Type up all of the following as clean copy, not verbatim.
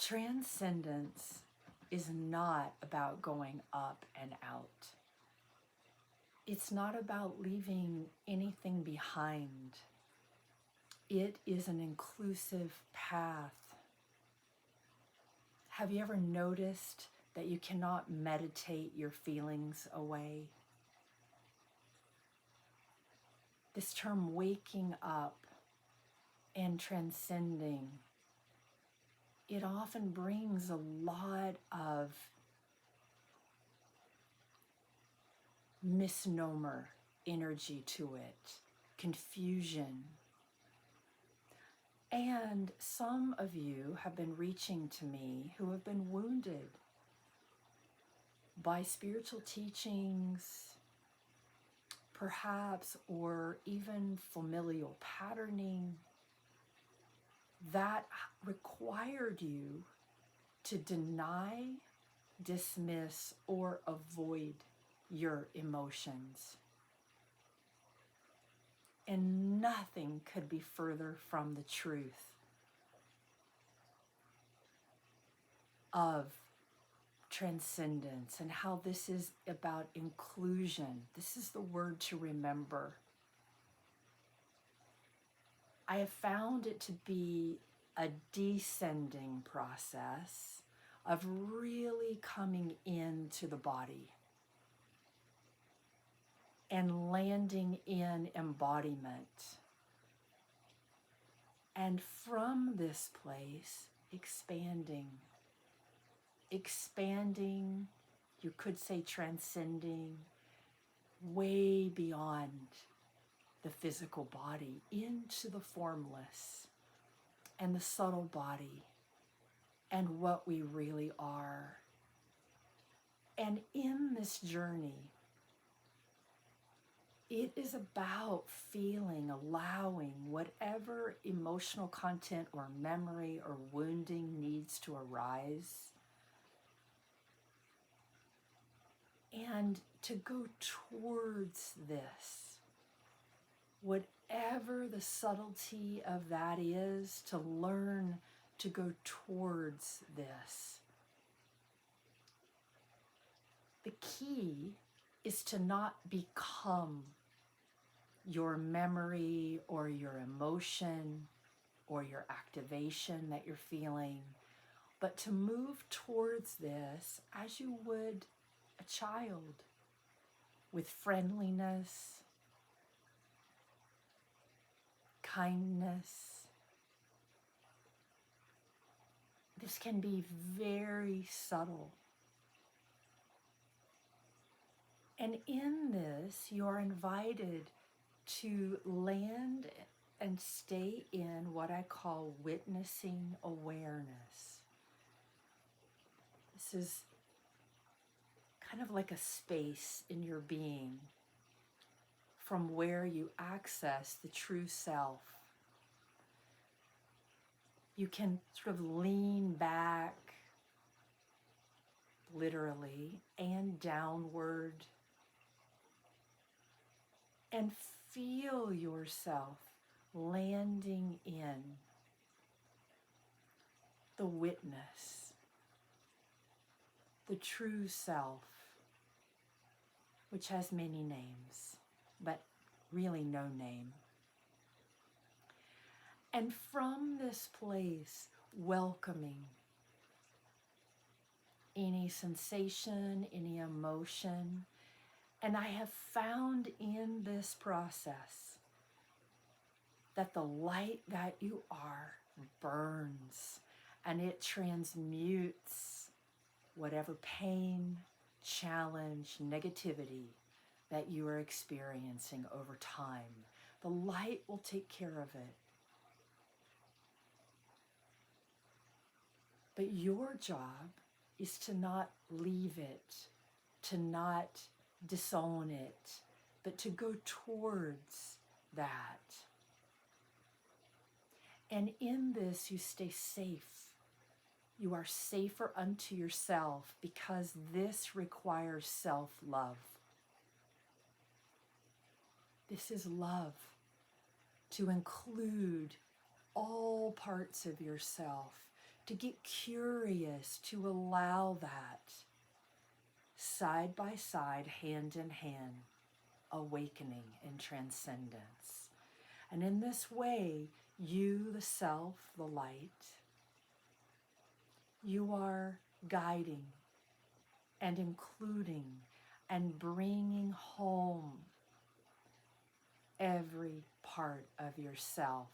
Transcendence is not about going up and out. It's not about leaving anything behind. It is an inclusive path. Have you ever noticed that you cannot meditate your feelings away? This term waking up and transcending, it often brings a lot of misnomer energy to it, confusion. And some of you have been reaching to me who have been wounded by spiritual teachings, perhaps, or even familial patterning that required you to deny, dismiss, or avoid your emotions. And nothing could be further from the truth of transcendence and how this is about inclusion. This is the word to remember. I have found it to be a descending process of really coming into the body and landing in embodiment. And from this place, expanding, you could say transcending, way beyond the physical body, into the formless and the subtle body and what we really are. And in this journey, it is about feeling, allowing whatever emotional content or memory or wounding needs to arise, and to go towards this. Whatever the subtlety of that is, to learn to go towards this. The key is to not become your memory or your emotion or your activation that you're feeling, but to move towards this as you would a child, with friendliness, kindness. This can be very subtle. And in this, you are invited to land and stay in what I call witnessing awareness. This is kind of like a space in your being from where you access the true self. You can sort of lean back, literally, and downward, and feel yourself landing in the witness, the true self, which has many names, but really no name. And from this place, welcoming any sensation, any emotion. And I have found in this process that the light that you are burns, and it transmutes whatever pain, challenge, negativity that you are experiencing over time. The light will take care of it. But your job is to not leave it, to not disown it, but to go towards that. And in this, you stay safe. You are safer unto yourself, because this requires self-love. This is love, to include all parts of yourself, to get curious, to allow that side by side, hand in hand, awakening and transcendence. And in this way, you, the self, the light, you are guiding and including and bringing home every part of yourself.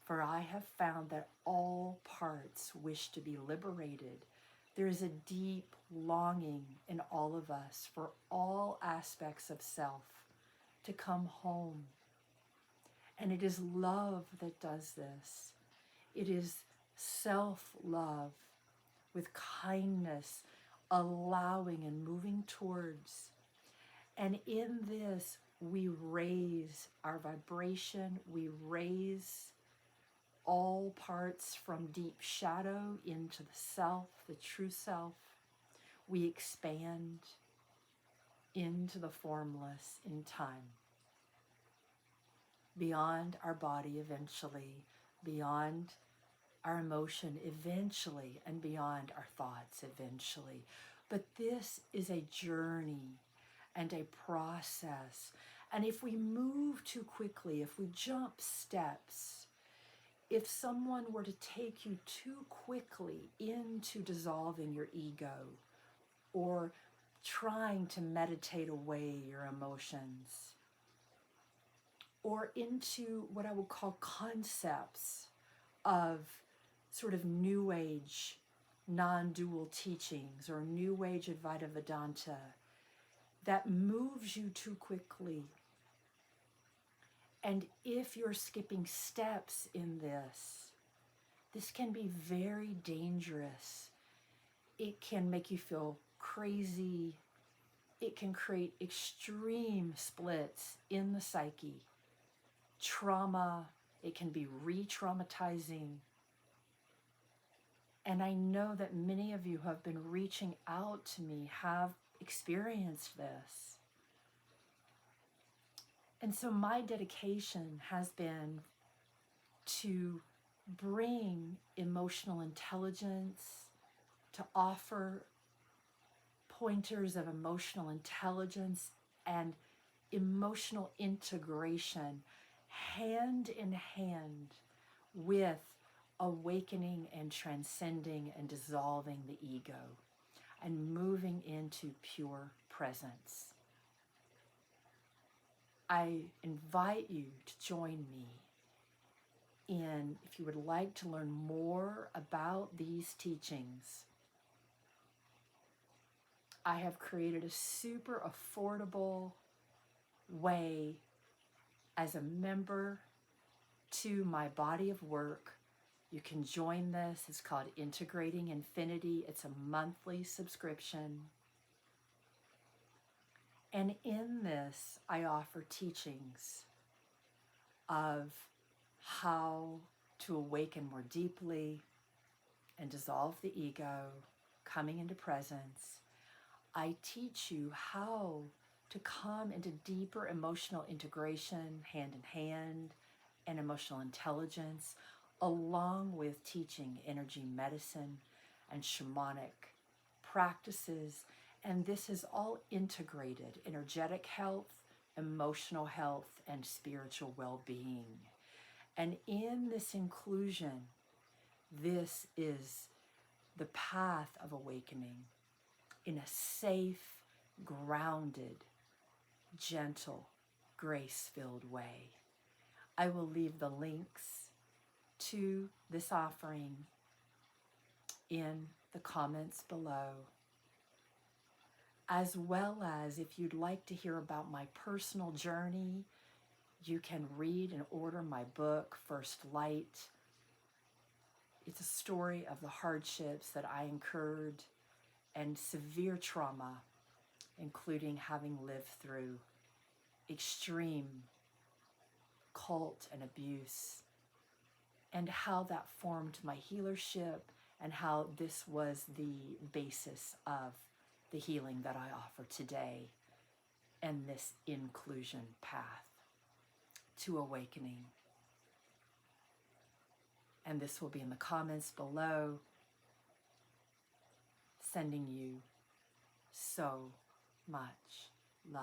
For I have found that all parts wish to be liberated. There is a deep longing in all of us for all aspects of self to come home. And it is love that does this. It is self-love with kindness, allowing and moving towards. And in this, we raise our vibration, we raise all parts from deep shadow into the self, the true self. We expand into the formless in time, beyond our body eventually, beyond our emotion eventually, and beyond our thoughts eventually. But this is a journey and a process. And if we move too quickly, if we jump steps, if someone were to take you too quickly into dissolving your ego or trying to meditate away your emotions, or into what I would call concepts of sort of New Age non-dual teachings or New Age Advaita Vedanta that moves you too quickly. And if you're skipping steps in this can be very dangerous. It can make you feel crazy. It can create extreme splits in the psyche, trauma. It can be re-traumatizing. And I know that many of you who have been reaching out to me have experienced this. And so my dedication has been to bring emotional intelligence, to offer pointers of emotional intelligence and emotional integration hand in hand with awakening and transcending and dissolving the ego and moving into pure presence. I invite you to join me in, if you would like to learn more about these teachings, I have created a super affordable way as a member to my body of work. You can join this. It's called Integrating Infinity. It's a monthly subscription. And in this, I offer teachings of how to awaken more deeply and dissolve the ego, coming into presence. I teach you how to come into deeper emotional integration, hand in hand, and emotional intelligence, along with teaching energy medicine and shamanic practices. And this is all integrated: energetic health, emotional health, and spiritual well-being. And in this inclusion, this is the path of awakening in a safe, grounded, gentle, grace-filled way. I will leave the links to this offering in the comments below, as well as if you'd like to hear about my personal journey, you can read and order my book, First Light. It's a story of the hardships that I incurred and severe trauma, including having lived through extreme cult and abuse, and how that formed my healership and how this was the basis of the healing that I offer today and this inclusion path to awakening. And this will be in the comments below. Sending you so much love.